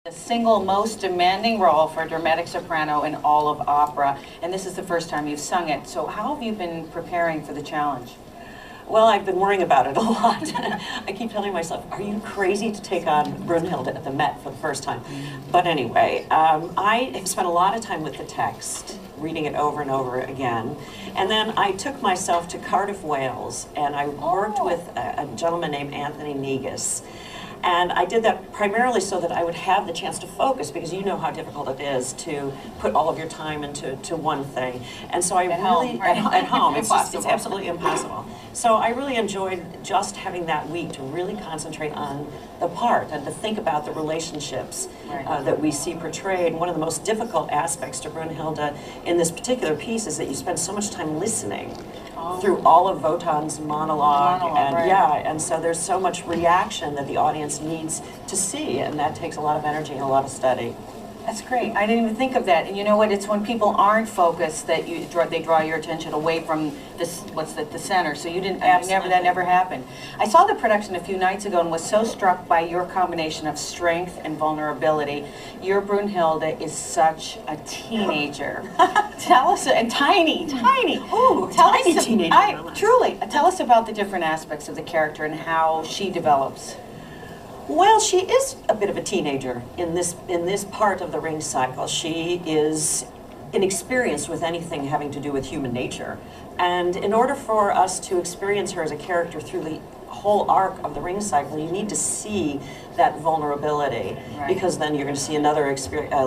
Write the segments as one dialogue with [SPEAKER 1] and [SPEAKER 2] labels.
[SPEAKER 1] The single most demanding role for a dramatic soprano in all of opera, and this is the first time you've sung it. So how have you been preparing for the challenge?
[SPEAKER 2] Well, I've been worrying about it a lot. I keep telling myself, are you crazy to take on Brunhilde at the Met for the first time? But anyway, I have spent a lot of time with the text, reading it over and over again. And then I took myself to Cardiff, Wales, and I worked with a gentleman named Anthony Negus. And I did that primarily so that I would have the chance to focus, because you know how difficult it is to put all of your time into one thing. And so I at home, it's absolutely impossible. So I really enjoyed just having that week to really concentrate on the part and to think about the relationships that we see portrayed. And one of the most difficult aspects to Brunhilde in this particular piece is that you spend so much time listening through all of Wotan's monologue, and so there's so much reaction that the audience needs to see, and that takes a lot of energy and a lot of study.
[SPEAKER 1] That's great. I didn't even think of that. And you know what? It's when people aren't focused that they draw your attention away from this, the center. So you didn't. That never happened. I saw the production a few nights ago and was so struck by your combination of strength and vulnerability. Your Brunhilde is such a teenager. Tell us, and tiny.
[SPEAKER 2] Ooh, tiny teenager.
[SPEAKER 1] Truly. Tell us about the different aspects of the character and how she develops.
[SPEAKER 2] Well, she is a bit of a teenager in this part of the Ring cycle. She is inexperienced with anything having to do with human nature. And in order for us to experience her as a character through the whole arc of the Ring cycle, you need to see that vulnerability, because then you're going to see another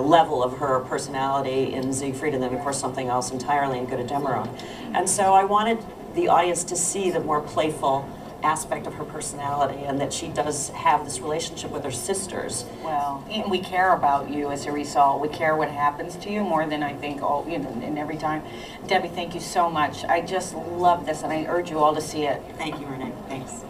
[SPEAKER 2] level of her personality in Siegfried, and then of course something else entirely in Good of Demerone. And so I wanted the audience to see the more playful aspect of her personality, and that she does have this relationship with her sisters.
[SPEAKER 1] Well, and we care about you as a result. We care what happens to you more than I think in every time. Debbie, thank you so much. I just love this, and I urge you all to see it.
[SPEAKER 2] Thank you, Renee. Thanks.